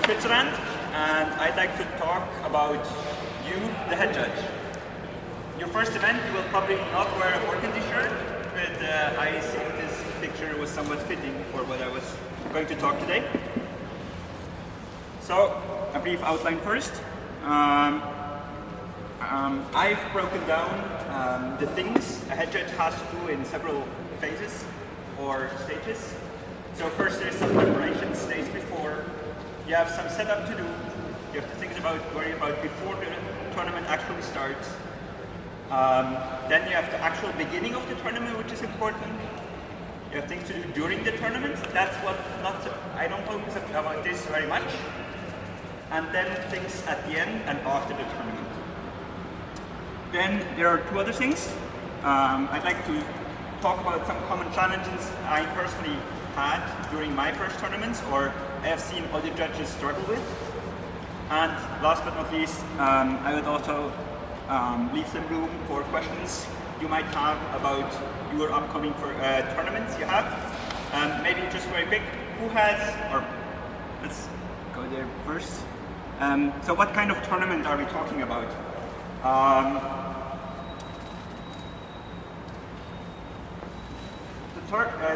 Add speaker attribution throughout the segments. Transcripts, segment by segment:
Speaker 1: Switzerland, and I'd like to talk about you, the head judge. Your first event, you will probably not wear a burgundy shirt, but I think this picture was somewhat fitting for what I was going to talk today. So, a brief outline first. I've broken down the things a head judge has to do in several phases or stages. So first there's some preparation stays before. You have some setup to do. You have to worry about before the tournament actually starts. Then you have the actual beginning of the tournament, which is important. You have things to do during the tournament. That's what I don't focus about this very much. And then things at the end and after the tournament. Then there are two other things. I'd like to talk about some common challenges I personally had during my first tournaments, or I have seen other judges struggle with. And last but not least, I would also leave some room for questions you might have about your upcoming tournaments you have. Maybe just very quick, who has, or let's go there first. So what kind of tournament are we talking about?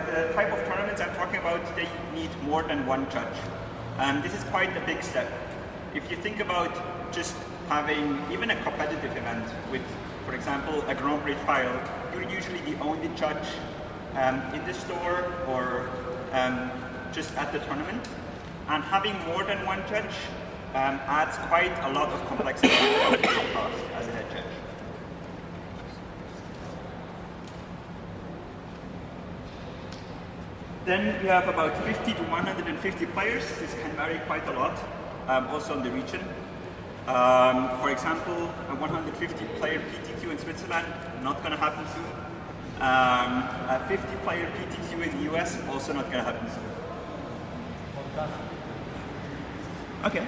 Speaker 1: The type of tournaments I'm talking about, they need more than one judge. This is quite a big step. If you think about just having even a competitive event with, for example, a Grand Prix trial, you're usually the only judge in the store or just at the tournament. And having more than one judge adds quite a lot of complexity to your task as a head judge. Then we have about 50 to 150 players. This can vary quite a lot, also in the region. For example, a 150 player PTQ in Switzerland, not going to happen soon. A 50 player PTQ in the US, also not going to happen soon. Okay.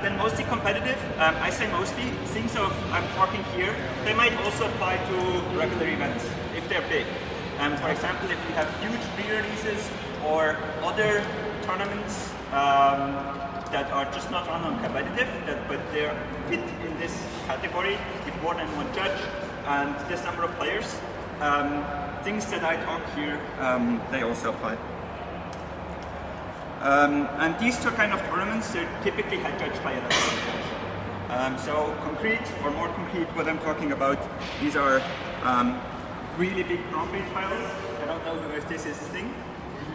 Speaker 1: Then mostly competitive. I say mostly. Things I'm talking here, they might also apply to regular events if they're big. For example, if you have huge pre-releases or other tournaments that are just not run on competitive, but they're fit in this category with more than one judge and this number of players. Things that I talk here, they also apply. And these two kind of tournaments, they're typically head judge by another judge. So concrete or more concrete, what I'm talking about, these are really big Grand Prix trials. I don't know if this is a thing,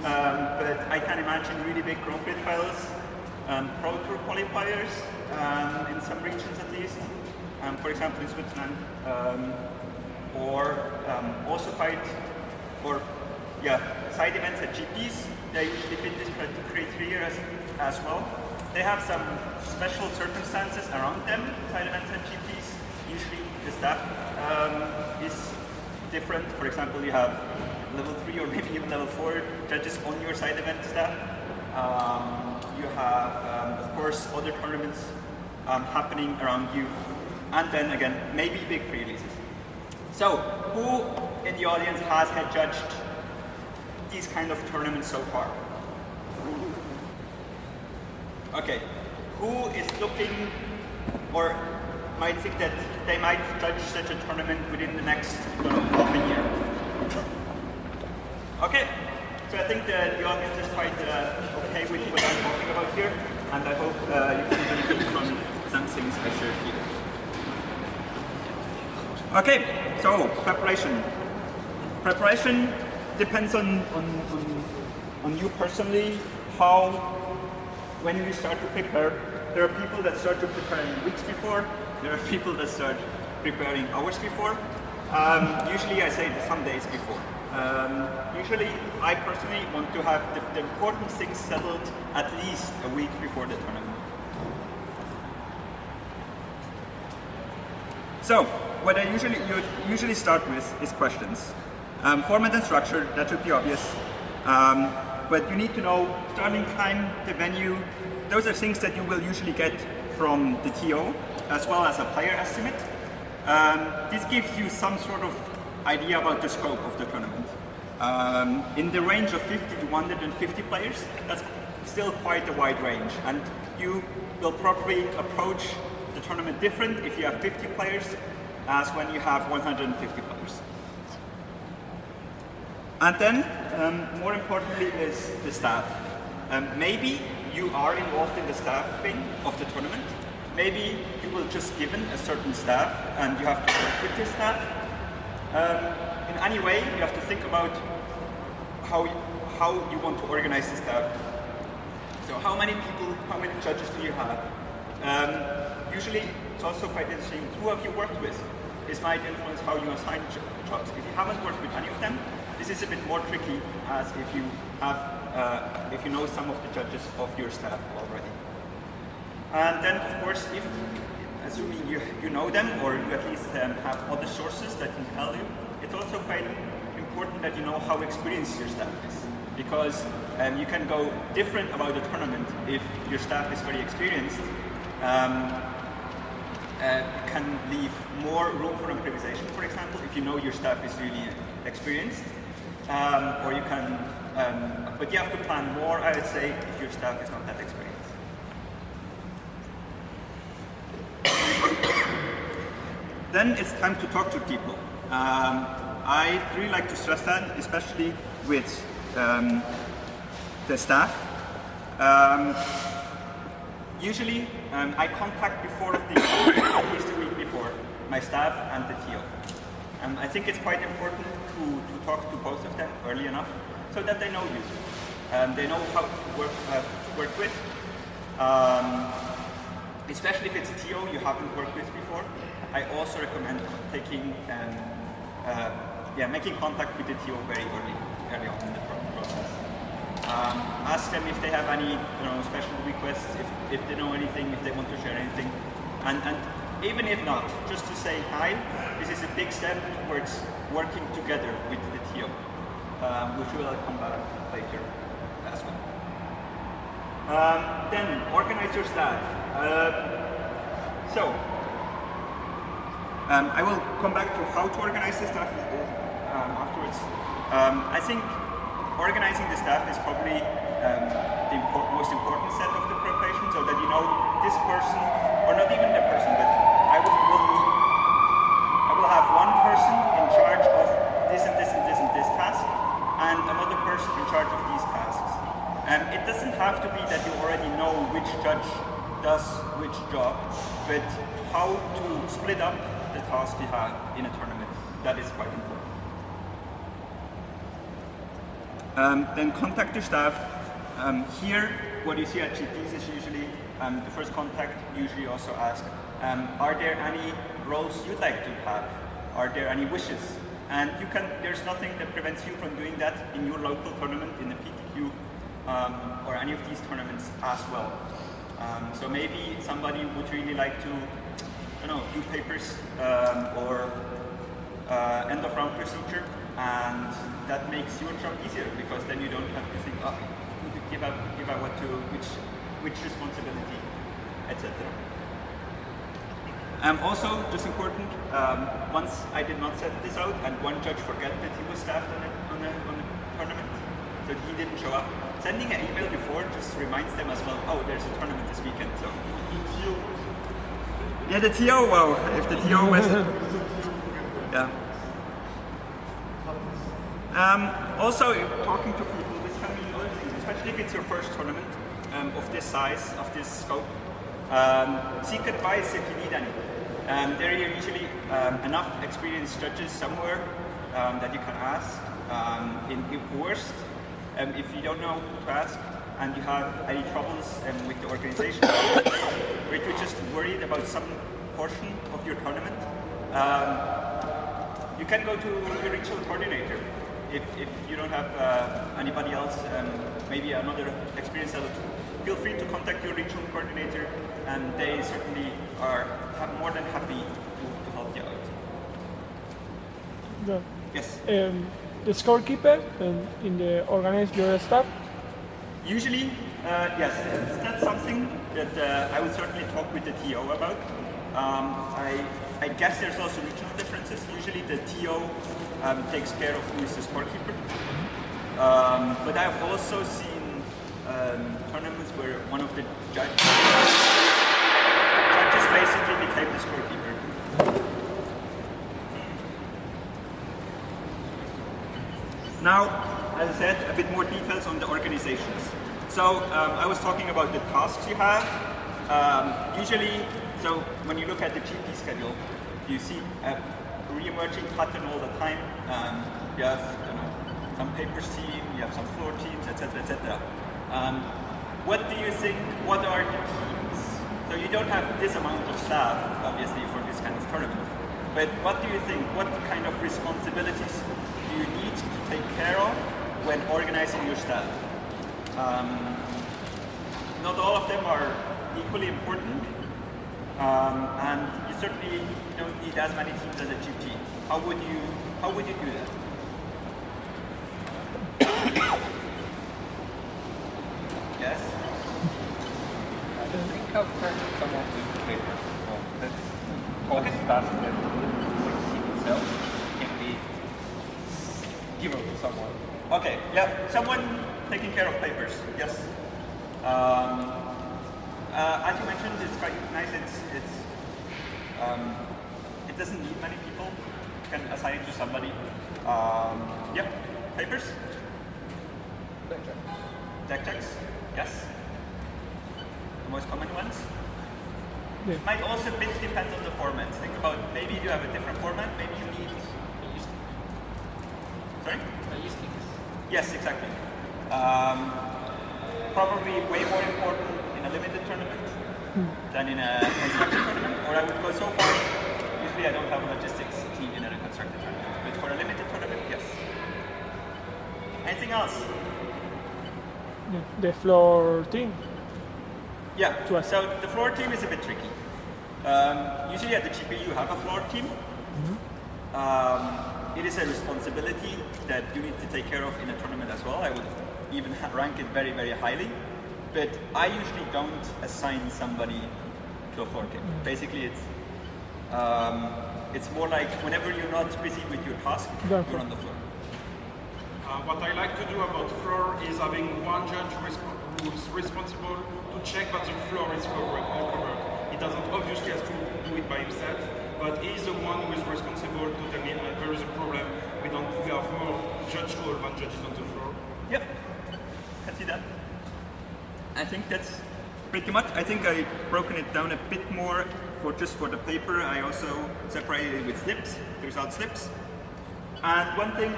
Speaker 1: but I can imagine really big Grand Prix trials, Pro Tour qualifiers in some regions at least, for example in Switzerland, or also side events at GPs. They usually fit this criteria as well. They have some special circumstances around them, side events at GPs. Usually the staff is different. For example, you have level 3 or maybe even level 4 judges on your side event staff. You have, of course, other tournaments happening around you. And then again, maybe big pre-releases. So, who in the audience has head judged these kind of tournaments so far? Okay, who is looking or might think that they might judge such a tournament within the next half a year? Okay, so I think the audience is quite okay with what I'm talking about here, and I hope you can benefit from some things I shared here. Okay, so preparation. Preparation depends on you personally, when you start to prepare. There are people that start to prepare weeks before. There are people that start preparing hours before. Usually I say some days before. Usually I personally want to have the important things settled at least a week before the tournament. So, what I usually start with is questions. Format and structure, that should be obvious. But you need to know starting time, the venue. Those are things that you will usually get from the TO, as well as a player estimate. This gives you some sort of idea about the scope of the tournament. In the range of 50 to 150 players, that's still quite a wide range, and you will probably approach the tournament different if you have 50 players as when you have 150 players. And then, more importantly, is the staff. Maybe you are involved in the staffing of the tournament. Maybe you will just given a certain staff and you have to work with this staff. In any way, you have to think about how you want to organize the staff. So how many people, how many judges do you have? Usually, it's also quite interesting, who have you worked with? This might influence how you assign jobs. If you haven't worked with any of them, this is a bit more tricky as if you have, if you know some of the judges of your staff already. And then, of course, if assuming you know them or you at least have other sources that can tell you, it's also quite important that you know how experienced your staff is. Because you can go different about the tournament if your staff is very experienced. You can leave more room for improvisation, for example, if you know your staff is really experienced. Or you can, but you have to plan more, I would say, if your staff is not that experienced. Then it's time to talk to people. I really like to stress that, especially with the staff. Usually, I contact before of the at least a week before my staff and the TO. I think it's quite important to talk to both of them early enough so that they know you. They know how to work with. Especially if it's a TO you haven't worked with before. I also recommend making contact with the TO very early on in the process. Ask them if they have any special requests, if they know anything, if they want to share anything. And even if not, just to say hi, this is a big step towards working together with the TO, which we'll come back later as well. Then, organize your staff. I will come back to how to organize the staff afterwards. I think organizing the staff is probably the most important step of the preparation, so that you know this person, or not even the person, but I will have one person in charge of this and this and this and this task, and another person in charge of these tasks. It doesn't have to be that you already know which judge does which job, but how to split up the task you have in a tournament. That is quite important. Then contact your staff. Here, what you see at GPs is usually the first contact. Usually also ask, are there any roles you'd like to have? Are there any wishes? And there's nothing that prevents you from doing that in your local tournament, in the PTQ, or any of these tournaments as well. So maybe somebody would really like to, do papers or end of round procedure, and that makes your job easier because then you don't have to think, give out what to, which responsibility, etc. Also, just important, once I did not set this out, and one judge forgot that he was staffed on the tournament, so he didn't show up. Sending an email before just reminds them as well, oh, there's a tournament this weekend, so. Yeah, the TO, wow, if the TO was... Yeah. Also, talking to people, this can be other things, especially if it's your first tournament of this size, of this scope. Seek advice if you need any. There are usually enough experienced judges somewhere that you can ask. In worst, if you don't know who to ask and you have any troubles with the organization, or if you're just worried about some portion of your tournament, you can go to your regional coordinator. If you don't have anybody else, maybe another experienced adult, feel free to contact your regional coordinator, and they certainly are more than happy to help you out.
Speaker 2: Yeah.
Speaker 1: Yes?
Speaker 2: The scorekeeper in the organized your staff?
Speaker 1: Usually, yes, that's something that I would certainly talk with the TO about. I guess there's also regional differences. Usually the TO takes care of who is the scorekeeper. But I've also seen tournaments where one of the judges basically became the scorekeeper. Now, as I said, a bit more details on the organizations. So I was talking about the tasks you have. Usually, so when you look at the GP schedule, you see a re-emerging pattern all the time. You have some papers team, you have some floor teams, etc., etc. What do you think? What are the teams? So you don't have this amount of staff, obviously, for this kind of tournament. But what do you think? What kind of responsibilities do you need to take care of when organizing your staff? Not all of them are equally important, and you certainly don't need as many teams as a GP. How would you do that? Yes?
Speaker 3: Think of some of the papers. Well, that's called task that the team itself can be given to someone.
Speaker 1: Okay, yeah, someone taking care of papers, yes. As you mentioned, it's quite nice. It doesn't need many people. You can assign it to somebody. Yep, papers. Deck checks, yes. The most common ones.
Speaker 2: Yeah.
Speaker 1: Might also a bit depend on the formats. Think about maybe you have a different format. Maybe you need. Sorry. Yes, exactly. Probably way more important in a limited tournament than in a constructed tournament. Or I would go so far. Usually, I don't have a logistics team in a constructed tournament, but for a limited tournament, yes. Anything else?
Speaker 2: The floor team.
Speaker 1: Yeah. So the floor team is a bit tricky. Usually at the GP you have a floor team. It is a responsibility that you need to take care of in a tournament as well. I would even rank it very, very highly. But I usually don't assign somebody to a floor team. Basically, it's more like whenever you're not busy with your task, you're on the floor.
Speaker 4: What I like to do about floor is having one judge who is responsible to check that the floor is covered. He doesn't obviously have to do it by himself, but he is the one who is responsible to tell me when there is a problem. We have more judge call than judges on the floor.
Speaker 1: Yep, can see that. I think that's pretty much. I think I've broken it down a bit more just for the paper. I also separated it with slips, the result slips. And one thing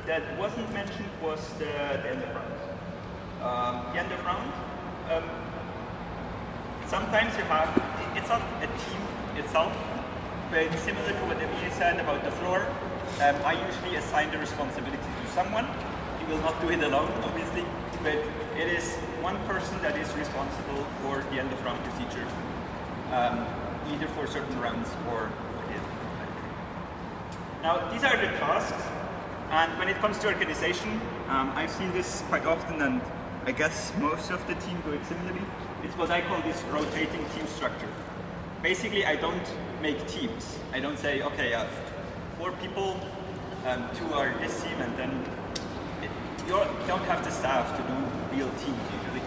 Speaker 1: that wasn't mentioned was the end of round. The end of round, sometimes you have, it's not a team itself, but similar to what Emil said about the floor, I usually assign the responsibility to someone. He will not do it alone, obviously, but it is one person that is responsible for the end of round procedure, either for certain rounds or for the end. Now, these are the tasks. And when it comes to organization, I've seen this quite often, and I guess most of the team do it similarly. It's what I call this rotating team structure. Basically, I don't make teams. I don't say, okay, I have 4 people, 2 are this team, and then you don't have the staff to do real teams usually.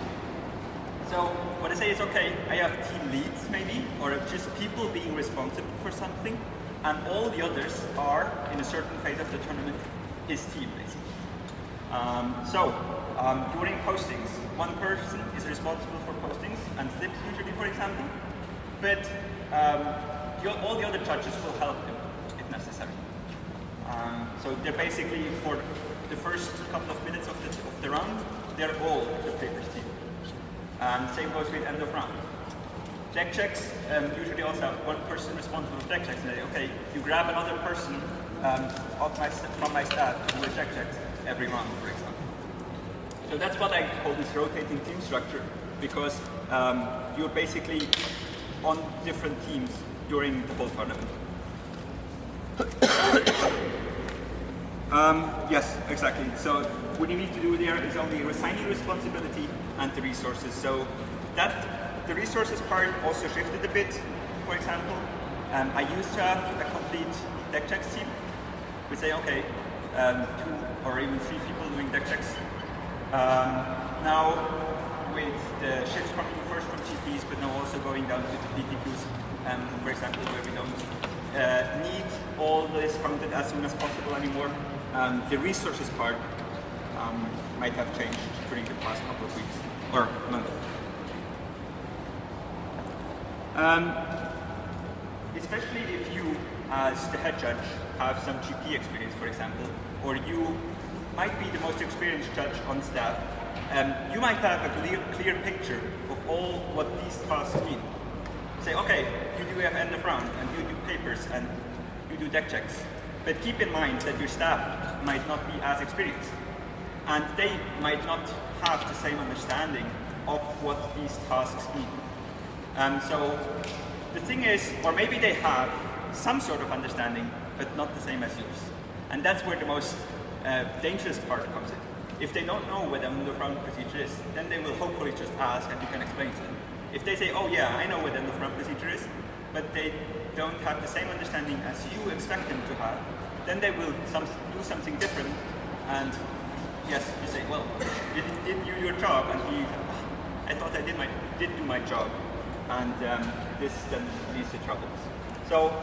Speaker 1: So what I say is, okay, I have team leads maybe, or just people being responsible for something, and all the others are, in a certain phase of the tournament, his team, basically. During postings, one person is responsible for postings and slips usually, for example, but all the other judges will help him if necessary. So they're basically, for the first couple of minutes of the round, they're all the papers team. Same goes with end of round. Deck checks usually also have one person responsible for deck checks. And okay, you grab another person from my staff to do the deck checks every round, for example. So that's what I call this rotating team structure, because you're basically on different teams during the whole tournament. Yes, exactly. So what you need to do there is only assigning responsibility and the resources. So that the resources part also shifted a bit. For example, I used to have a complete deck checks team. We say, okay, 2 or even 3 people doing deck checks. Now, with the shifts coming first from GPs, but now also going down to the PTQs, for example, where we don't need all this content as soon as possible anymore. The resources part might have changed during the past couple of weeks or months. Especially if you, as the head judge, have some GP experience, for example, or you might be the most experienced judge on staff, you might have a clear picture of all what these tasks mean. Say, okay, you do have end of round, and you do papers, and you do deck checks. But keep in mind that your staff might not be as experienced, and they might not have the same understanding of what these tasks mean. So the thing is, or maybe they have some sort of understanding, but not the same as yours. And that's where the most dangerous part comes in. If they don't know what end of round procedure is, then they will hopefully just ask and you can explain to them. If they say, oh yeah, I know what end of round procedure is, but they don't have the same understanding as you expect them to have, then they will do something different. And yes, you say, well, did you do your job? And I thought I did do my job. And this then leads to troubles. So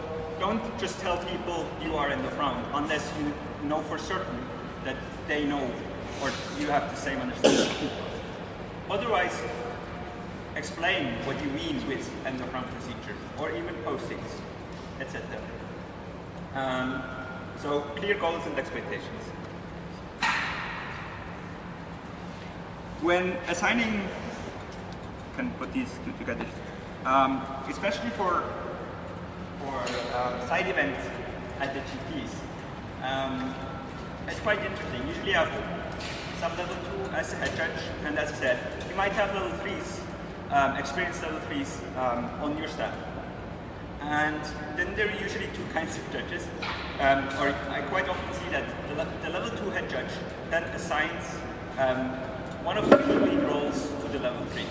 Speaker 1: don't just tell people you are in the front unless you know for certain that they know or you have the same understanding. Otherwise, explain what you mean with end of round procedure or even postings, etc. So clear goals and expectations. When assigning, can put these two together, especially for side events at the GPs, it's quite interesting. Usually you have some level 2 as a head judge, and as I said, you might have level 3s, experienced level 3s on your staff. And then there are usually two kinds of judges, or I quite often see that the level 2 head judge then assigns one of the team lead roles to the level 3.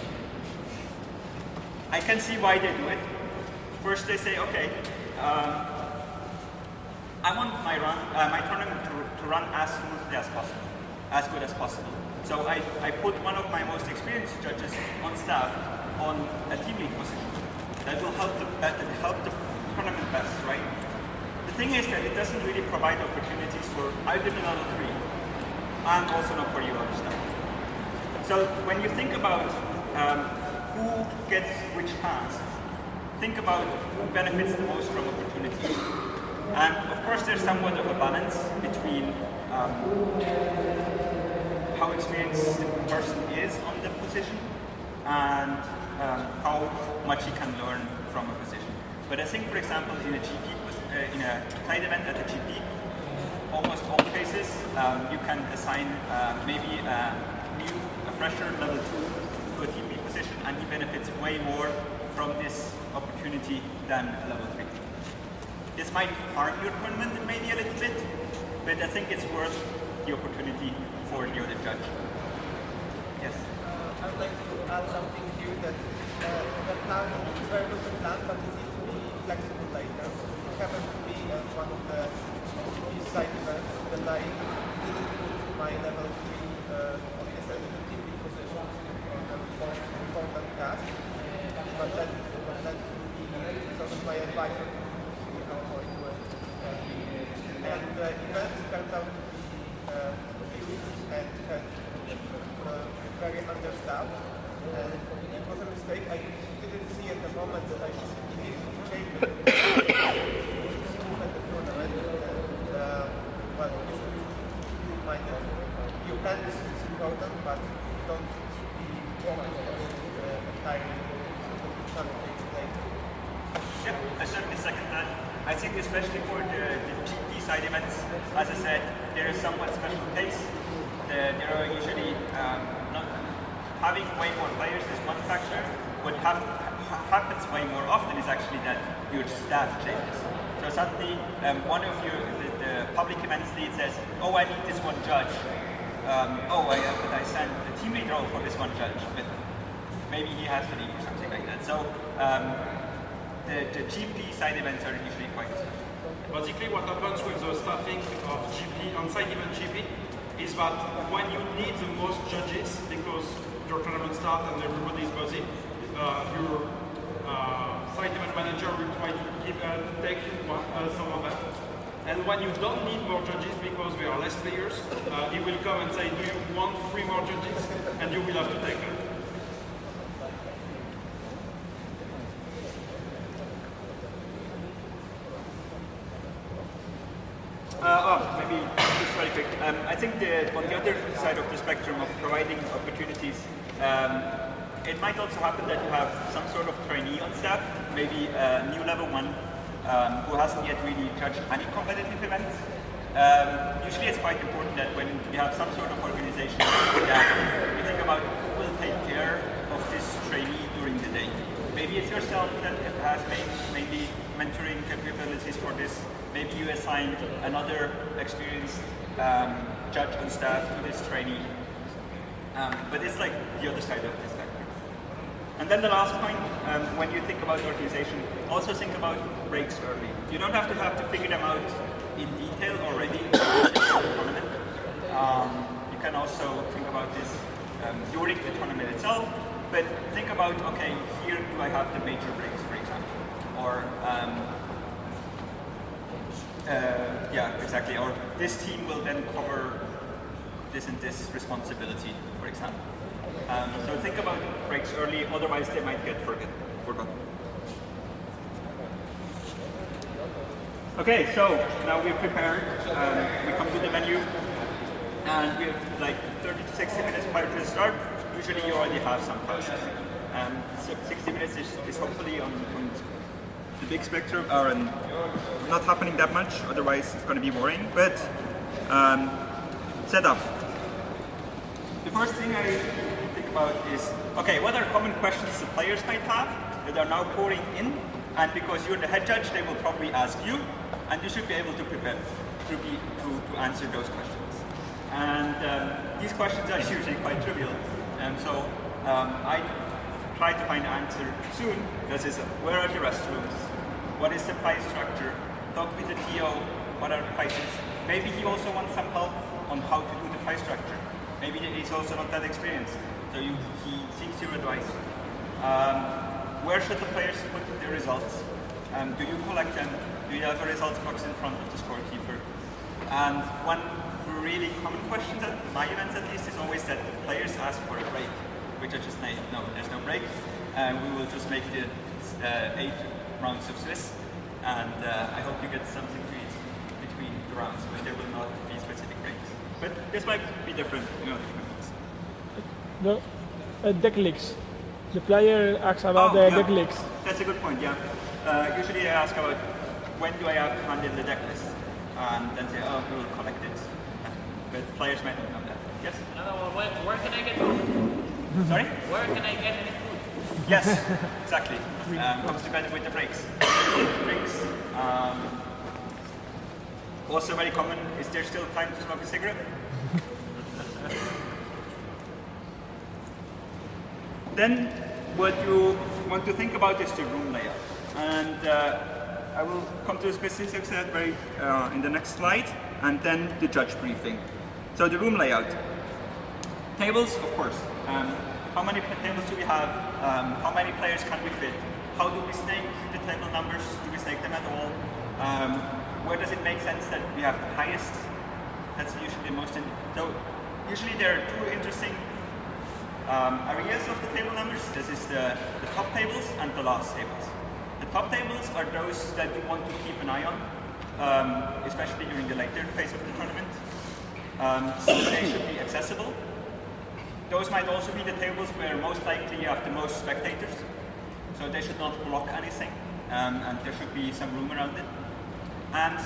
Speaker 1: I can see why they do it. First they say, okay, I want my tournament to run as smoothly as possible, as good as possible. So I put one of my most experienced judges on staff on a team lead position. That will help the tournament best, right? The thing is that it doesn't really provide opportunities for either the level 3 and also not for you other staff. So when you think about who gets which task, think about who benefits the most from opportunities. And of course there's somewhat of a balance between how experienced the person is on the position and how much he can learn from a position. But I think, for example, in a side event at a GP, almost all cases you can assign maybe a fresher level 2 to a TP position, and he benefits way more from this opportunity than level 3. This might harm your tournament maybe a little bit, but I think it's worth the opportunity for the other judge. Yes?
Speaker 5: I would like to add something here that the plan is very good to plan, but it needs to be flexible later. It happened to be one of the side events that I didn't put my level 3 on the team lead position on the most important task, but that would be because of my advisor to how it went. And the event turned out to be huge and had very understaffed, and it was a mistake. I didn't see at the moment that I should immediately change it to move at the tournament. But you should keep in mind that your plan is important, but don't be entirely something later.
Speaker 1: Yeah, I certainly second that. I think especially for the GP side events, as I said, there is somewhat special case. There are usually having way more players is one factor. What happens way more often is actually that your staff changes. So suddenly one of the public events lead says, oh, I need this one judge. But I sent the team lead role for this one judge, but maybe he has to leave or something like that. So the GP side events are usually quite special.
Speaker 4: Basically what happens with the staffing of GP, on side event GP, is that when you need the most judges, because your tournament starts and everybody is buzzing, your site event manager will try to take some of them. And when you don't need more judges because there are less players, he will come and say, do you want 3 more judges? And you will have to take them.
Speaker 1: Maybe just very quick. I think on the other side of the spectrum of providing opportunities, it might also happen that you have some sort of trainee on staff, maybe a new level 1 who hasn't yet really judged any competitive events. Usually it's quite important that when you have some sort of organization that you think about who will take care of this trainee during the day. Maybe it's yourself that has mainly mentoring capabilities for this. Maybe you assign another experienced judge on staff to this trainee. But it's like the other side of this spectrum. And then the last point, when you think about organization, also think about breaks early. You don't have to figure them out in detail already in the tournament. You can also think about this during the tournament itself, but think about, okay, here do I have the major breaks, for example, or yeah, exactly. Or this team will then cover this and this responsibility, for example. So think about breaks early, otherwise they might get forgotten. Okay, so now we're prepared. We come to the menu, and we have like 30 to 60 minutes prior to the start. Usually you already have some pauses. So 60 minutes is hopefully on the big spectrum, or not happening that much, otherwise it's going to be boring. But setup. The first thing I think about is, okay, what are common questions the players might have that are now pouring in? And because you're the head judge, they will probably ask you, and you should be able to prepare to answer those questions. And these questions are usually quite trivial, and so I try to find the answer soon. This is, where are the restrooms? What is the price structure? Talk with the TO. What are the prices? Maybe he also wants some help on how to do the price structure. Maybe he's also not that experienced, so he seeks your advice. Where should the players put their results? Do you collect them? Do you have a results box in front of the scorekeeper? And one really common question at my events at least is always that the players ask for a break, which I just say, no, there's no break. We will just make the 8 rounds of Swiss, and I hope you get something to eat between the rounds, but there will not be specific breaks. But this might be different, different ones.
Speaker 2: The deck leaks. The player asks about the deck leaks.
Speaker 1: That's a good point, yeah. Usually I ask about when do I have to hand in the deck list, and then say, oh, we will collect it. But players might not know that. Yes?
Speaker 6: Where can I get food?
Speaker 1: Sorry?
Speaker 6: Where can I get any food?
Speaker 1: Yes, exactly. Comes together with the breaks. Breaks. Also very common, is there still time to smoke a cigarette? Then what you want to think about is the room layout. And I will come to the specifics of that in the next slide, and then the judge briefing. So the room layout. Tables, of course. How many tables do we have? How many players can we fit? How do we stake the table numbers? Do we stake them at all? Where does it make sense that we have the highest? That's usually the most. So usually there are 2 interesting areas of the table numbers. This is the top tables and the last tables. The top tables are those that you want to keep an eye on, especially during the later phase of the tournament. So they should be accessible. Those might also be the tables where most likely you have the most spectators. So they should not block anything, and there should be some room around it. And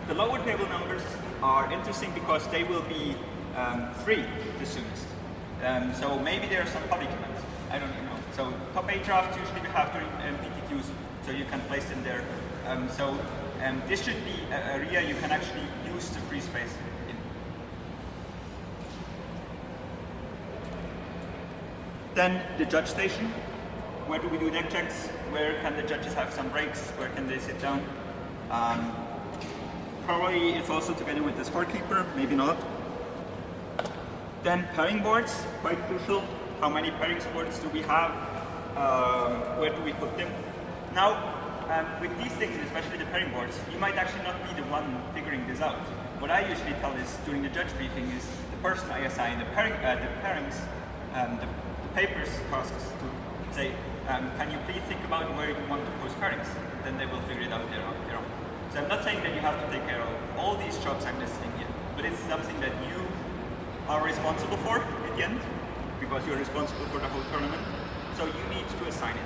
Speaker 1: the lower table numbers are interesting because they will be free the soonest. So maybe there are some public events. I don't even know. So top 8 drafts usually we have during PTQs, so you can place them there. This should be an area you can actually use the free space in. Then the judge station. Where do we do deck checks? Where can the judges have some breaks? Where can they sit down? Probably it's also together with the scorekeeper, maybe not. Then pairing boards, quite crucial. How many pairing boards do we have? Where do we put them? Now, with these things, especially the pairing boards, you might actually not be the one figuring this out. What I usually tell is during the judge briefing is the person I assign the pairings, the papers tasks to say, can you please think about where you want to post pairings? Then they will figure it out their own. So I'm not saying that you have to take care of all these jobs I'm listing here, but it's something that you are responsible for at the end, because you're responsible for the whole tournament. So you need to assign it.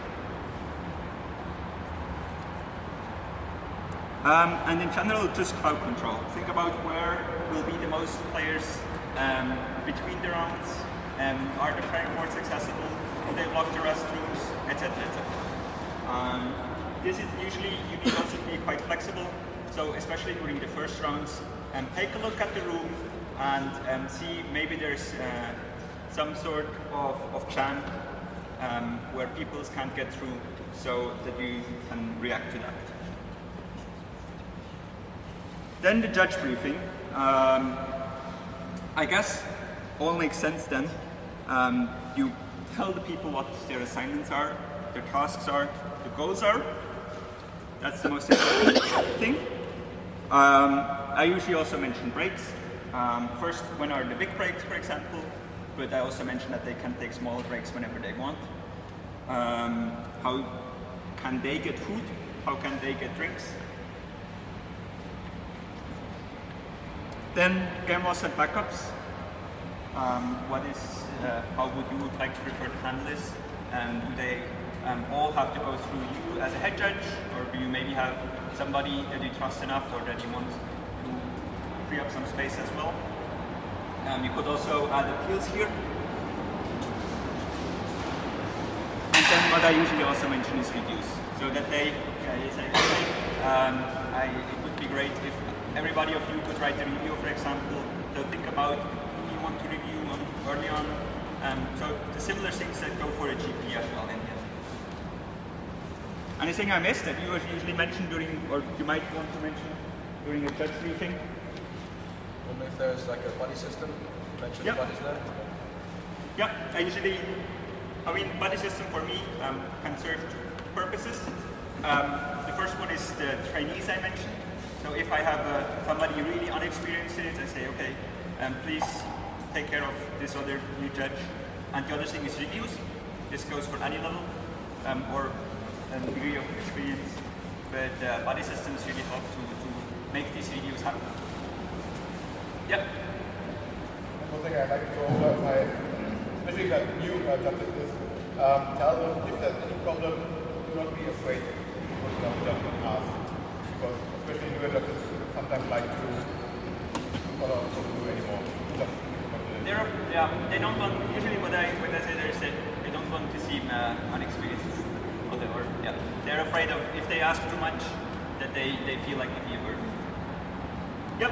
Speaker 1: And in general, just crowd control. Think about where will be the most players between the rounds. Are the pairing boards accessible? Do they block the restrooms? Etc. etc. This is usually, you need also to be quite flexible. So especially during the first rounds, take a look at the room and see maybe there's some sort of jam where people can't get through, so that you can react to that. Then the judge briefing. I guess all makes sense then. You tell the people what their assignments are, their tasks are, the goals are. That's the most important thing. I usually also mention breaks. First, when are the big breaks, for example, but I also mention that they can take smaller breaks whenever they want. How can they get food? How can they get drinks? Then game loss and backups. How would you like to prefer to handle this? Do they all have to go through you as a head judge, or do you maybe have somebody that you trust enough or that you want to free up some space as well? You could also add appeals here. And then what I usually also mention is reviews, so that they say, okay, it would be great if everybody of you could write a review, for example. So think about who you want to review early on. So the similar things that go for a GP as well in the end. Anything I missed that you usually mention during, or you might want to mention during a judge briefing?
Speaker 7: Only if there's like a buddy system, mention the buddies there.
Speaker 1: Yeah, buddy system for me can serve two purposes. The first one is the trainees I mentioned. So if I have somebody really unexperienced in it, I say, okay, please take care of this other new judge. And the other thing is reviews. This goes for any level or degree of experience. But buddy systems really help to make these reviews happen. Yep.
Speaker 8: One thing I'd like to go over, especially that new judges, is tell them if there's any problem, do not be afraid to put it on the judgment and ask. Because especially newer judges sometimes like to follow what to do anymore.
Speaker 1: They don't want, usually what I say there is that they don't want to seem unexperienced. They're afraid of, if they ask too much, that they feel like they be a burden. Yep.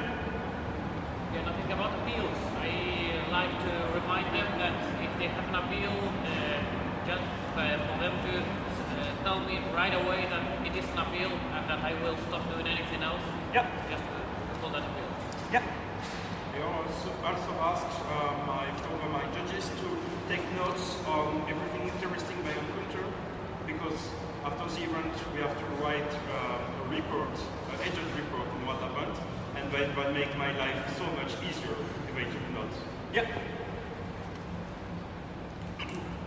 Speaker 6: Yeah, nothing about appeals. I like to remind them that if they have an appeal, just for them to tell me right away that it is an appeal and that I will stop doing anything else.
Speaker 1: Yep.
Speaker 6: Just to call that appeal.
Speaker 1: Yep.
Speaker 4: I also asked my judges to take notes on everything interesting they encounter, because after the event we have to write a report, an agent report on what happened, and that make my life so much easier if I took notes.
Speaker 1: Yep.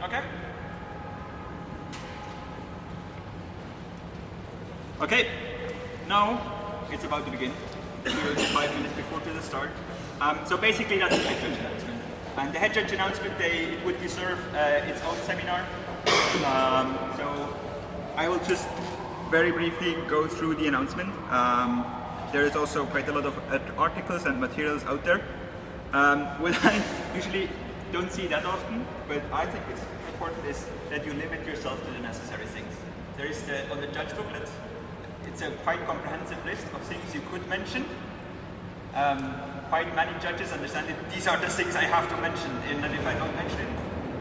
Speaker 1: Okay. Okay. Now it's about to begin. We're 5 minutes before to the start. So basically that's the head judge announcement. And the head judge announcement, it would deserve its own seminar. So I will just very briefly go through the announcement. There is also quite a lot of articles and materials out there. What I usually don't see that often, but I think it's important, is that you limit yourself to the necessary things. There is on the judge booklet, it's a quite comprehensive list of things you could mention. Quite many judges understand that these are the things I have to mention, and if I don't mention it,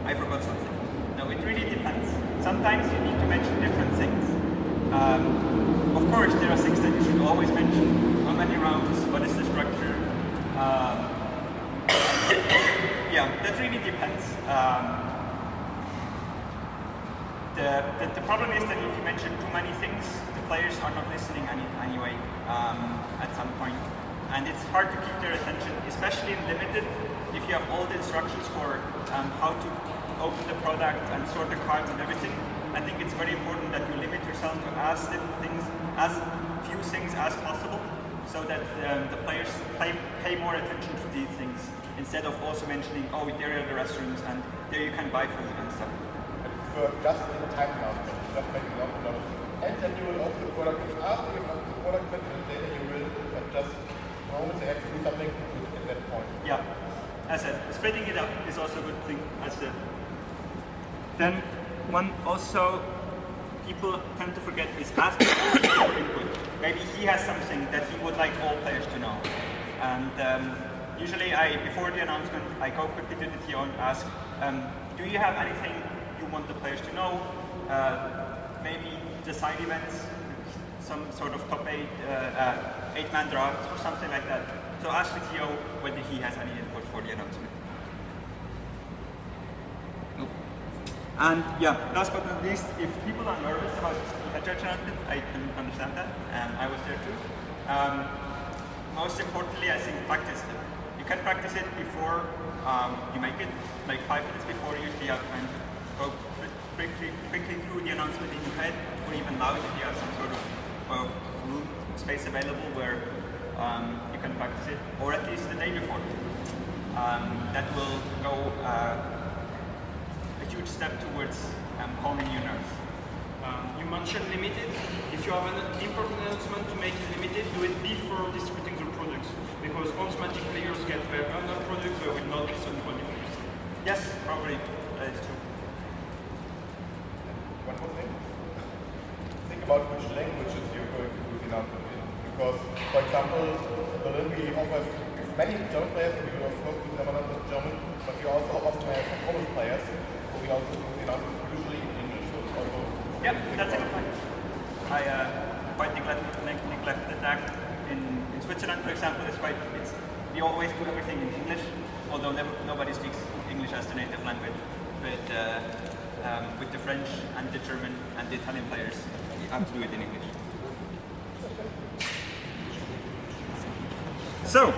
Speaker 1: I forgot something. No, it really depends. Sometimes you need to mention different things. Of course, there are things that you should always mention. On many rounds? What is the structure? Yeah, that really depends. The problem is that if you mention too many things, the players are not listening anyway at some point. And it's hard to keep their attention, especially in limited, if you have all the instructions for how to open the product and sort the cards and everything. I think it's very important that you limit yourself to as few things as possible, so that the players pay more attention to these things, instead of also mentioning, oh, there are the restrooms and there you can buy food and stuff.
Speaker 8: For just in time now, just making up a lot of things. And then you will open the product after you open the product, and later you will adjust moments they have to do something at that point.
Speaker 1: Yeah, as I said, splitting it up is also a good thing, as I said. Then one also people tend to forget is asking for input. Maybe he has something that he would like all players to know. And usually before the announcement, I go quickly to the TO and ask, do you have anything you want the players to know? Maybe the side events, some sort of top 8-man drafts or something like that. So ask the TO whether he has any input for the announcement. And yeah, last but not least, if people are nervous about the judge announcement, I can understand that. I was there too. Most importantly, I think practice it. You can practice it before you make it, like 5 minutes before. Usually you have time to go quickly through the announcement in your head, or even loud if you have some sort of room space available where you can practice it, or at least the day before. That will go a huge step towards calming your nerves.
Speaker 4: You mentioned limited. If you have an important announcement to make it limited, do it before distributing the products, because once Magic players get their bundle products, they will not listen to anything.
Speaker 1: Yes, probably. That is true.
Speaker 8: One more thing. Think about which languages you're going to do the announcement in. Because, for example, Berlin we offer many German players, and we of course do them in German, but we also often have Polish players, so we also do the announcement usually in English. So it's also
Speaker 1: Yeah, that's a good point. I quite neglected that. In Switzerland, for example, we always do everything in English, although nobody speaks English as the native language. But with the French and the German and the Italian players, you have to do it in English. So,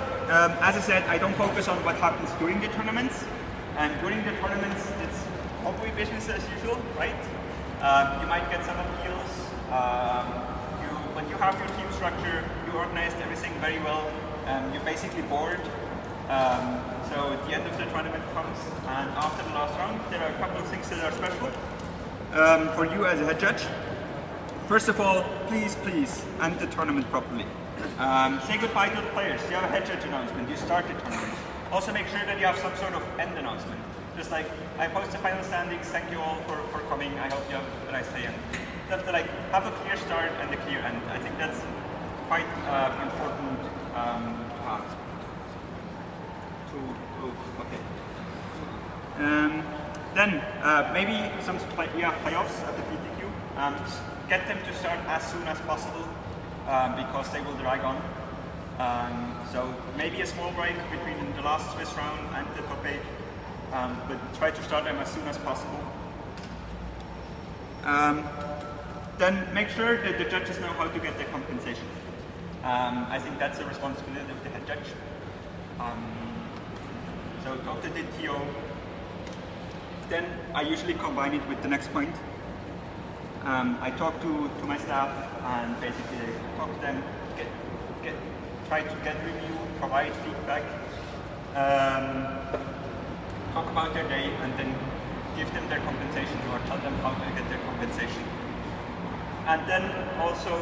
Speaker 1: as I said, I don't focus on what happens during the tournaments. And during the tournaments, it's probably business as usual, right? You might get some appeals. When you have your team structure, you organized everything very well. You're basically bored. So at the end of the tournament comes, and after the last round, there are a couple of things that are special for you as a head judge. First of all, please end the tournament properly. Say goodbye to the players. You have a head judge announcement. You start the tournament. Also make sure that you have some sort of end announcement. Just like, I post the final standings, thank you all for coming, I hope you have a nice day. And have to have a clear start and a clear end. I think that's quite important okay. Then maybe some playoffs at the PTQ. Get them to start as soon as possible because they will drag on. So maybe a small break between the last Swiss round and the top 8, but try to start them as soon as possible. Then make sure that the judges know how to get their compensation. I think that's a responsibility of the head judge. So talk to the TO. Then I usually combine it with the next point. I talk to my staff and basically talk to them, try to get review, provide feedback, talk about their day, and then give them their compensation or tell them how to get their compensation. And then also,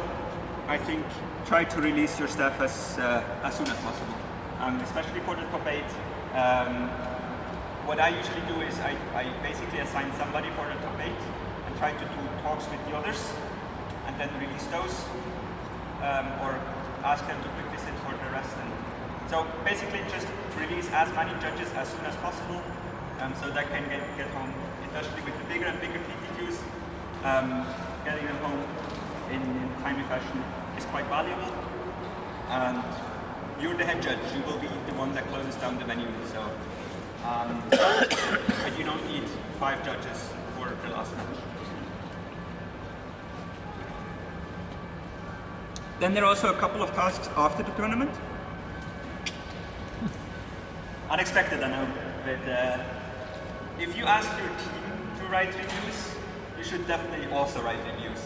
Speaker 1: I think, try to release your staff as soon as possible, especially for the top 8. What I usually do is I basically assign somebody for the top 8 and try to do talks with the others, and then release those, or ask them to quickly sit for the rest. And so basically just release as many judges as soon as possible, so they can get home, especially with the bigger and bigger PTQs. Getting them home in timely fashion is quite valuable. and you're the head judge. You will be the one that closes down the venue. So, but you don't need 5 judges for the last match. Then there are also a couple of tasks after the tournament. Unexpected, I know, but if you ask your team to write reviews, you should definitely also write reviews.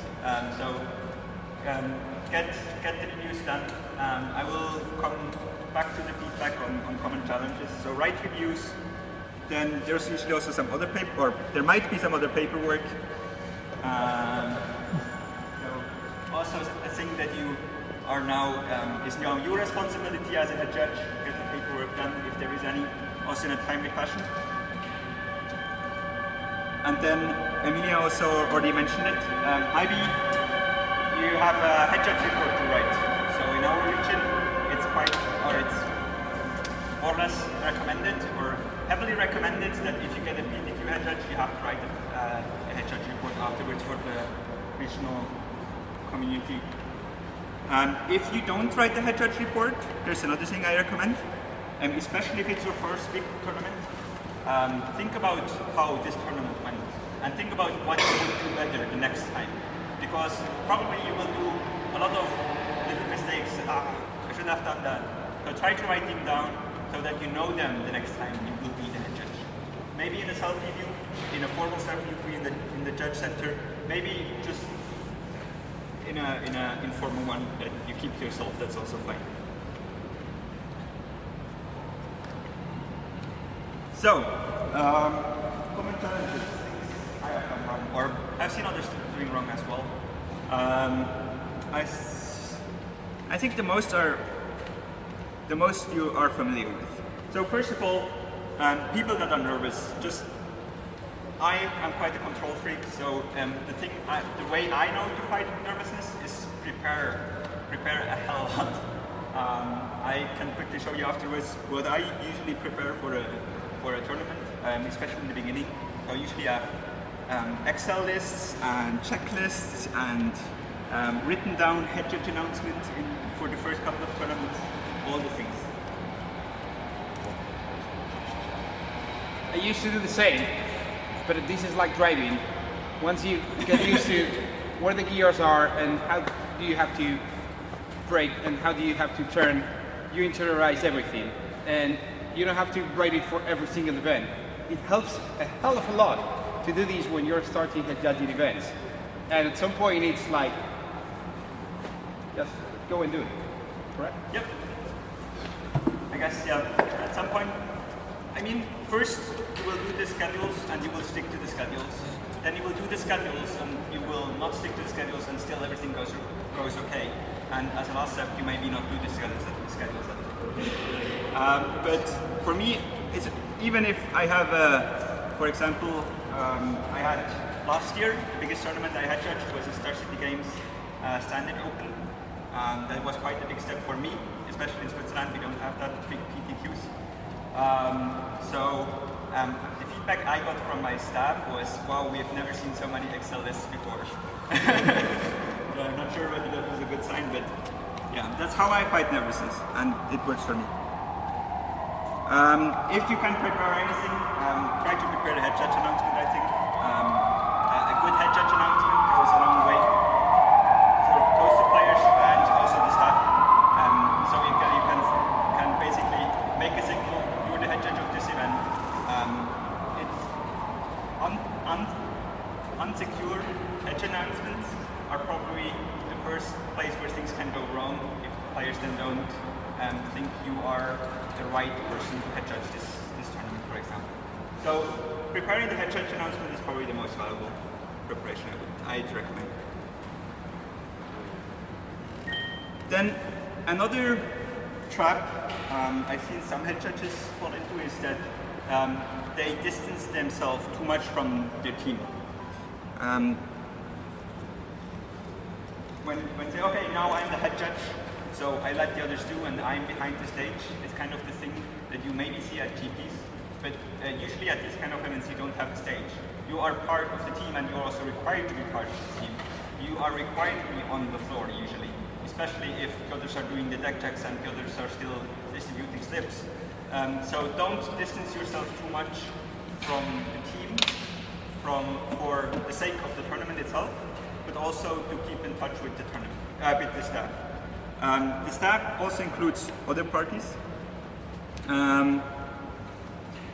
Speaker 1: Get the reviews done. I will come back to the feedback on common challenges. So write reviews. Then there's usually also some other paper, or there might be some other paperwork. So also a thing that you are now is now your responsibility as a head judge. Get the paperwork done if there is any, also in a timely fashion. And then Emilia also already mentioned it. IB, you have a head judge report to write. So in our region, it's more or less recommended, or heavily recommended, that if you get a PDQ head judge, you have to write a head judge report afterwards for the regional community. If you don't write the head judge report, there's another thing I recommend, especially if it's your first big tournament. Think about how this tournament went, and think about what you would do better the next time. Because probably you will do a lot of little mistakes. I should have done that. So try to write them down so that you know them the next time you will be the head judge. Maybe in a self-review, in a formal self-review in the judge center, maybe just in a informal one that you keep to yourself, that's also fine. So, common challenges, I have done wrong, or I've seen others doing wrong as well. I think the most you are familiar with. So first of all, people that are nervous, I am quite a control freak, so the way I know to fight nervousness is prepare a hell of a lot. I can quickly show you afterwards what I usually prepare for a tournament, especially in the beginning. I usually have Excel lists and checklists and written down head judge announcements for the first couple of tournaments, all the things.
Speaker 3: I used to do the same, but this is like driving. Once you get used to where the gears are and how do you have to brake and how do you have to turn, you internalize everything. And you don't have to write it for every single event. It helps a hell of a lot to do these when you're starting head judging events. And at some point it's like, just go and do it, correct?
Speaker 1: Yep. I guess, yeah, at some point, I mean, first you will do the schedules and you will stick to the schedules. Then you will do the schedules and you will not stick to the schedules and still everything goes okay. And as a last step, you maybe not do the schedules but for me, even if I have, for example, I had last year, the biggest tournament I had judged was the Star City Games Standard Open. That was quite a big step for me, especially in Switzerland. We don't have that big PTQs. The feedback I got from my staff was, wow, we have never seen so many Excel lists before. I'm not sure whether that was a good sign, but yeah, that's how I fight nervousness, and it works for me. If you can prepare anything, try to prepare the head judge announcement, I think. A good head judge announcement goes a long way for both the players and also the staff. So you can basically make a signal, you're the head judge of this event. It's unsecure head judge announcements are probably the first place where things can go wrong if players then don't think you are the right person to head judge this tournament, for example. So preparing the head judge announcement is probably the most valuable preparation I'd recommend. Then another trap I've seen some head judges fall into is that they distance themselves too much from their team. When they say, okay, now I'm the head judge, so I let the others do and I'm behind the stage, it's kind of the thing that you maybe see at GPs, but usually at these kind of events you don't have a stage. You are part of the team and you're also required to be part of the team. You are required to be on the floor usually, especially if the others are doing the deck checks and the others are still distributing slips. So don't distance yourself too much from the team, for the sake of the tournament itself, but also to keep in touch with the tournament, with the staff. The staff also includes other parties, the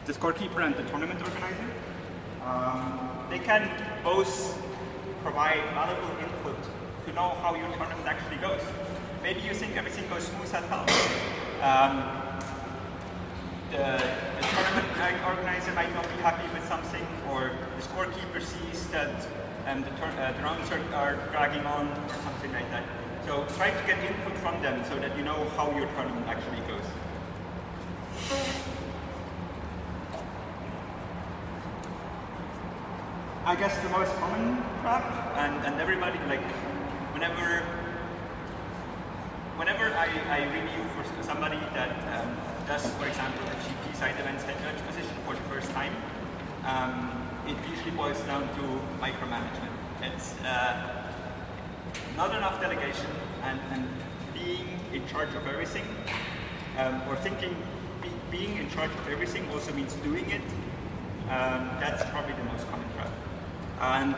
Speaker 1: scorekeeper and the tournament organizer. They can both provide valuable input to know how your tournament actually goes. Maybe you think everything goes smooth as hell. The tournament organizer might not be happy with something, or the scorekeeper sees that the rounds are dragging on, or something like that. So try to get input from them so that you know how your tournament actually goes. I guess the most common trap, and everybody, like, whenever I review for somebody that does, for example, a GP side events head judge position for the first time, it usually boils down to micromanagement. It's not enough delegation, and being in charge of everything, or thinking being in charge of everything also means doing it. That's probably the most common trap. And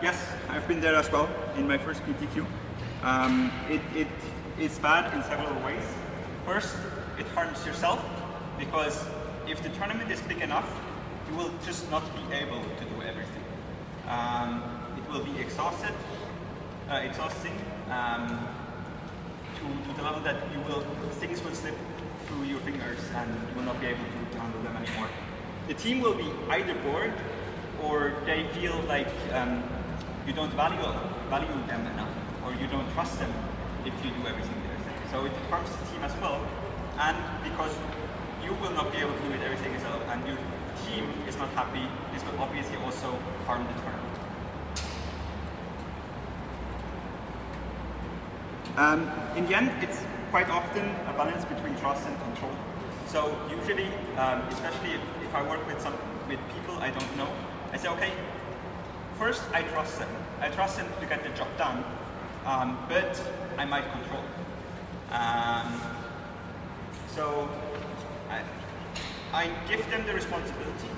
Speaker 1: yes, I've been there as well in my first PTQ. It's bad in several ways. First, it harms yourself, because if the tournament is big enough, you will just not be able to do everything. It will be exhausting to the level that things will slip through your fingers and you will not be able to handle them anymore. The team will be either bored, or they feel like you don't value them enough, or you don't trust them if you do everything they're saying. So it harms the team as well, and because you will not be able to do it everything yourself, and your team is not happy, this will obviously also harm the tournament. In the end, it's quite often a balance between trust and control. So usually, especially if I work with people I don't know, I say, okay, first I trust them. I trust them to get the job done, but I might control. So I give them the responsibility,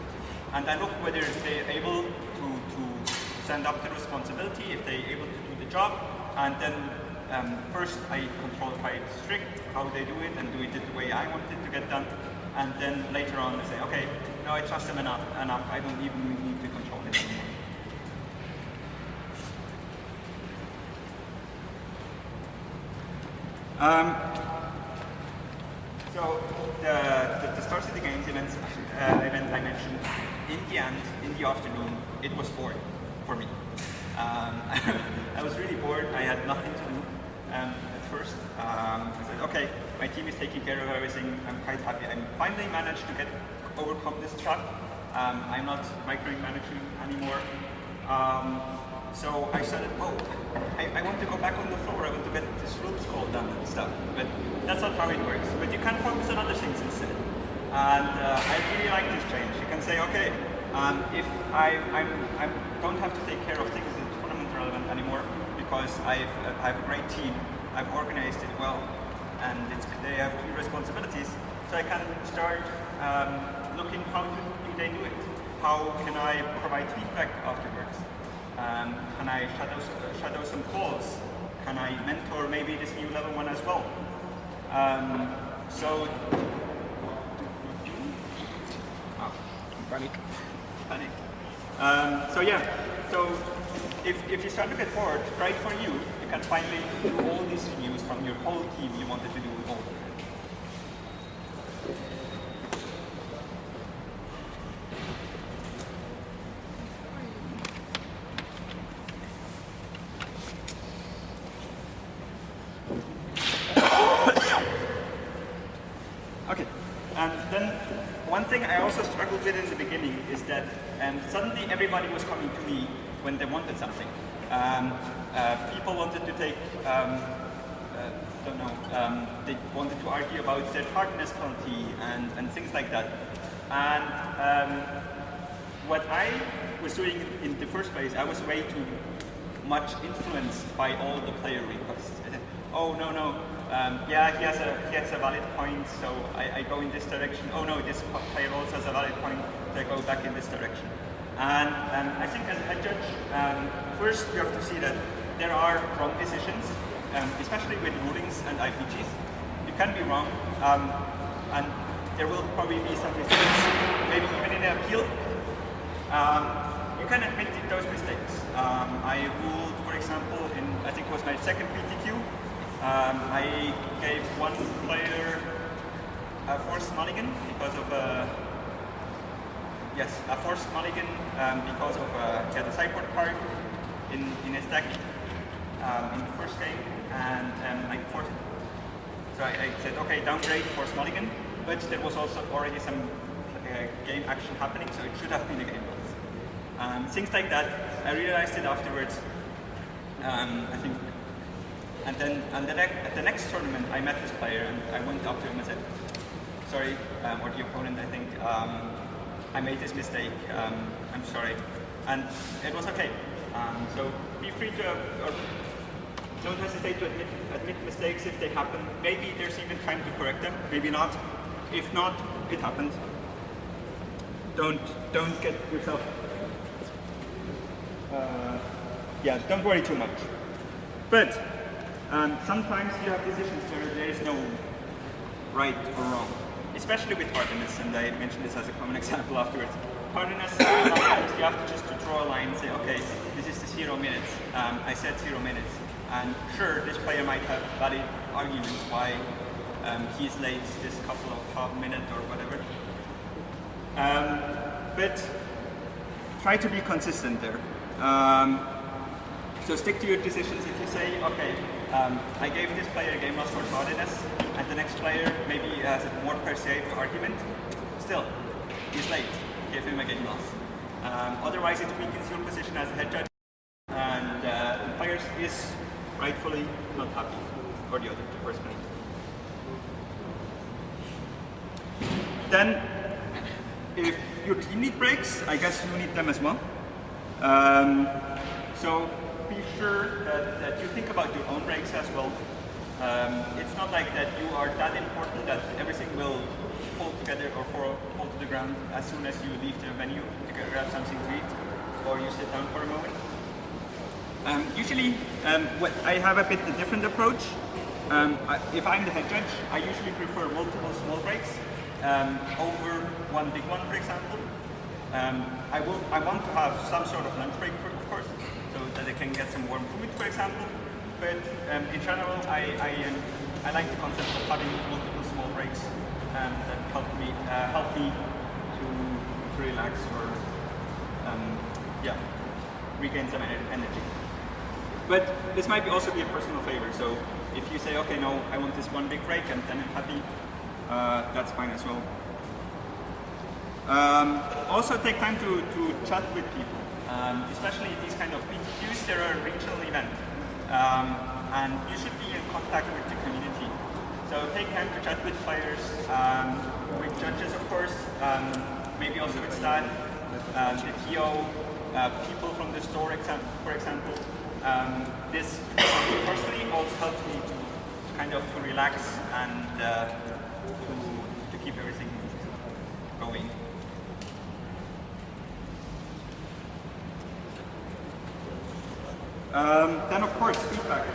Speaker 1: and I look whether they're able to stand up to the responsibility, if they're able to do the job, and then first I control quite strict how they do it and do it the way I want it to get done, and then later on I say, okay, no, I trust them enough, I don't even need to control it anymore. So the Star City Games event I mentioned, in the end, in the afternoon, it was boring for me. I was really bored. I had nothing to do at first. I said, okay, my team is taking care of everything. I'm quite happy. I finally managed to overcome this trap. I'm not micromanaging anymore. So I started, I want to go back on the floor. I want to get this rules call done and stuff. But that's not how it works. But you can focus on other things instead. And I really like this change. You can say, okay, if I don't have to take care of things that are tournament relevant anymore, because I have a great team, I've organized it well, and they have clear responsibilities, so I can start looking how do they do it? How can I provide feedback afterwards? Can I shadow some calls? Can I mentor maybe this new level one as well? Panic. So yeah, so if you start to get bored, great for you. You can finally do all these reviews from your whole team you wanted to do all. Okay, and then one thing I also struggled with in the beginning is that suddenly everybody was coming to me when they wanted something. People wanted to take, they wanted to argue about their hardness penalty and things like that. And what I was doing in the first place, I was way too much influenced by all the player requests. I said, oh no, yeah, he has a valid point, so I go in this direction. Oh no, this player also has a valid point, so I go back in this direction. And I think as a head judge, first you have to see that there are wrong decisions, especially with rulings and IPGs. You can be wrong, and there will probably be some mistakes, maybe even in an appeal. You can admit those mistakes. I ruled, for example, in I think it was my second PTQ. I gave one player a forced mulligan because of a forced mulligan because of he had a sideboard card in his deck in the first game, and I forced it. So I said, okay, downgrade, forced mulligan, but there was also already some game action happening, so it should have been a game loss. Things like that. I realized it afterwards. I think, and then at the next tournament, I met this player and I went up to him and said, sorry, or the opponent, I think, I made this mistake. I'm sorry, and it was okay. So be free to, or don't hesitate to admit mistakes if they happen. Maybe there's even time to correct them. Maybe not. If not, it happened. Don't get yourself. Don't worry too much. But sometimes you have decisions where there is no right or wrong, especially with hardiness, and I mentioned this as a common example afterwards. Hardiness, sometimes you have to just draw a line and say, okay, this is the 0 minutes. I said 0 minutes. And sure, this player might have valid arguments why he's late this couple of half minute or whatever. But try to be consistent there. So stick to your decisions. If you say, okay, I gave this player a game loss for tardiness, and the next player maybe has a more perceived argument, still, he's late. Give him a game loss. Otherwise, it weakens your position as a head judge, and the player is rightfully not happy, or the first minute. Then, if your team need breaks, I guess you need them as well. So be sure that you think about your own breaks as well. It's not like that you are that important that everything will fall together or fall to the ground as soon as you leave the venue to grab something to eat, or you sit down for a moment. Usually, I have a bit different approach. If I'm the head judge, I usually prefer multiple small breaks over one big one, for example. I want to have some sort of lunch break, of course, so that I can get some warm food, for example. But in general, I like the concept of having multiple small breaks that help me to relax or regain some energy. But this might also be a personal favor. So if you say, okay, no, I want this one big break and then I'm happy, that's fine as well. Also take time to chat with people, especially these kind of PTQs. There are regional events, and you should be in contact with the community. So take time to chat with players, with judges, of course, maybe also with staff, the TO, people from the store, for example. This personally also helps me to kind of to relax and to keep everything going. Then of course feedback.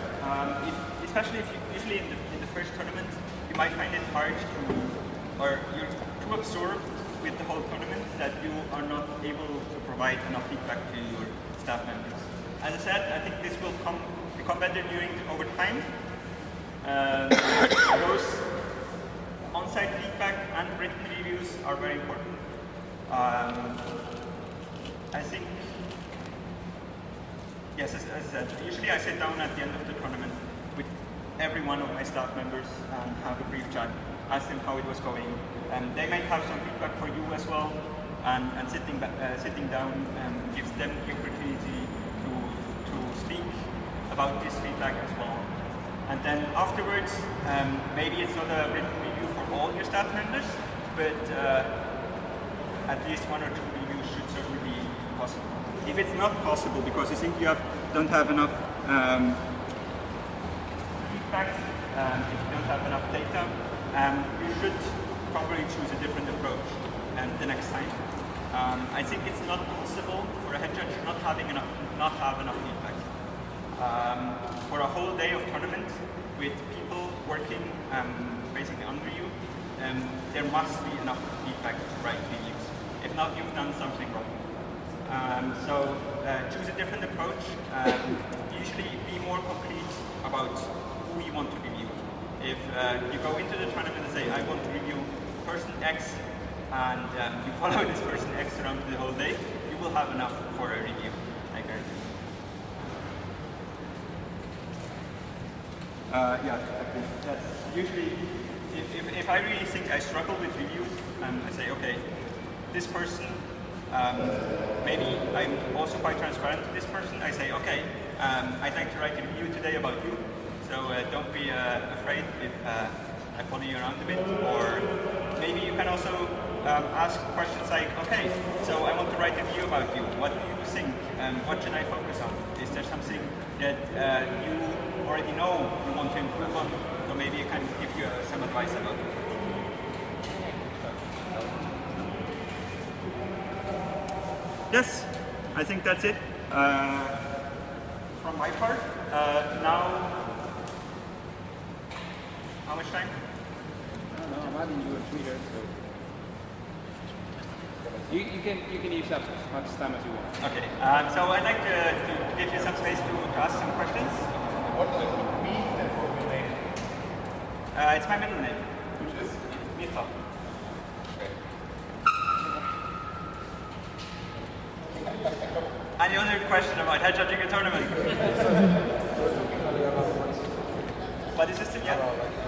Speaker 1: Especially if you usually in the first tournament, you might find it hard or you're too absorbed with the whole tournament that you are not able to provide enough feedback to your staff members. As I said, I think this will become better over time. Those on-site feedback and written reviews are very important. I think. Yes, as I said, usually I sit down at the end of the tournament with every one of my staff members and have a brief chat, ask them how it was going. They might have some feedback for you as well, and sitting down gives them the opportunity to speak about this feedback as well. And then afterwards, maybe it's not a written review for all your staff members, but at least 1 or 2 reviews should certainly be possible. If it's not possible because you think you don't have enough feedback feedback, if you don't have enough data, you should probably choose a different approach the next time. I think it's not possible for a head judge not have enough feedback. For a whole day of tournament with people working basically under you, there must be enough feedback to write reviews. If not, you've done something wrong. So choose a different approach. Usually be more complete about who you want to review. If you go into the tournament and say, I want to review person X, and you follow this person X around the whole day, you will have enough for a review, I guarantee. Yeah, exactly. That's usually, if I really think I struggle with reviews, I say, okay, this person, maybe I'm also quite transparent to this person. I say, okay, I'd like to write a review today about you, so don't be afraid if I follow you around a bit. Or maybe you can also ask questions like, okay, so I want to write a review about you. What do you think? What should I focus on? Is there something that you already know you want to improve on? So maybe I can give you some advice about it. Yes, I think that's it from my part. Now, how much time?
Speaker 3: I don't know, I'm adding you a Twitter, so you can use up as much time as you want.
Speaker 1: Okay, so I'd like to give you some space to ask some questions.
Speaker 8: What does it mean then for your name?
Speaker 1: It's my middle name.
Speaker 8: Which is?
Speaker 1: Mito. Any other question about head judging a tournament? Buddy system, yeah?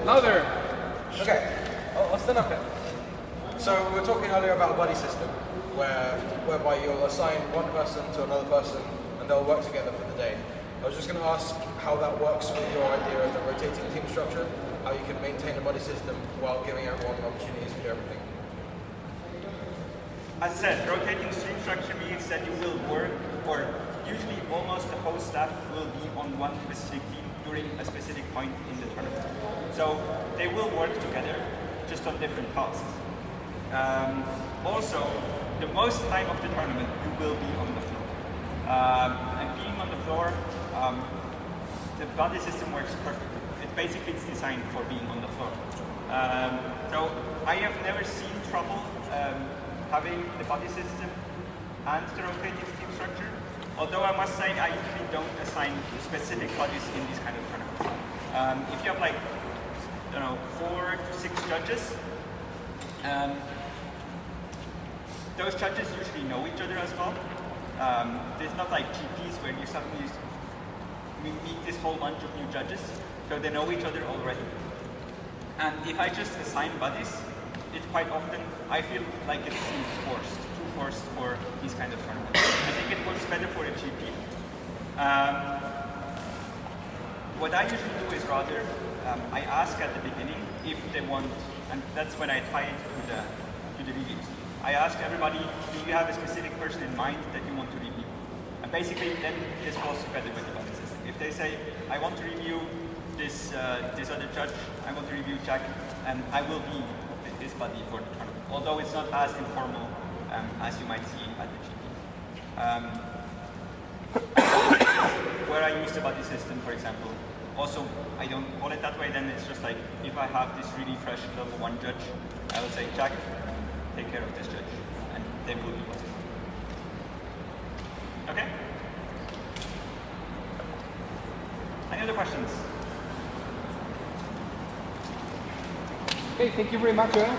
Speaker 3: Louder!
Speaker 7: Okay, I'll stand up here. So we were talking earlier about a buddy system, whereby you'll assign one person to another person and they'll work together for the day. I was just going to ask how that works with your idea of the rotating team structure, how you can maintain a buddy system while giving everyone opportunities to do everything.
Speaker 1: As I said, rotating stream structure means that you will work, or usually almost the whole staff will be on one specific team during a specific point in the tournament. So they will work together, just on different tasks. Also, the most time of the tournament, you will be on the floor. And being on the floor, the buddy system works perfectly. Basically, it's designed for being on the floor. So I have never seen trouble having the buddy system and the rotating team structure. Although I must say, I usually don't assign specific buddies in these kind of tournaments. If you have like, 4 to 6 judges, those judges usually know each other as well. There's not like GPs where you suddenly meet this whole bunch of new judges, so they know each other already. And if I just assign buddies, it quite often, I feel like it seems too forced for these kind of tournaments. I think it works better for a GP. What I usually do is rather, I ask at the beginning if they want, and that's when I tie it to the reviews. I ask everybody, do you have a specific person in mind that you want to review? And basically then this falls together with the buddy system. If they say, I want to review this other judge, I want to review Jack, and I will be this buddy for the tournament. Although it's not as informal as you might see at the GP. Where I use the buddy system, for example, also I don't call it that way, then it's just like, if I have this really fresh level 1 judge, I will say, Jack, take care of this judge, and they will be buddies. Okay? Any other questions?
Speaker 3: Okay, thank you very much, Joel.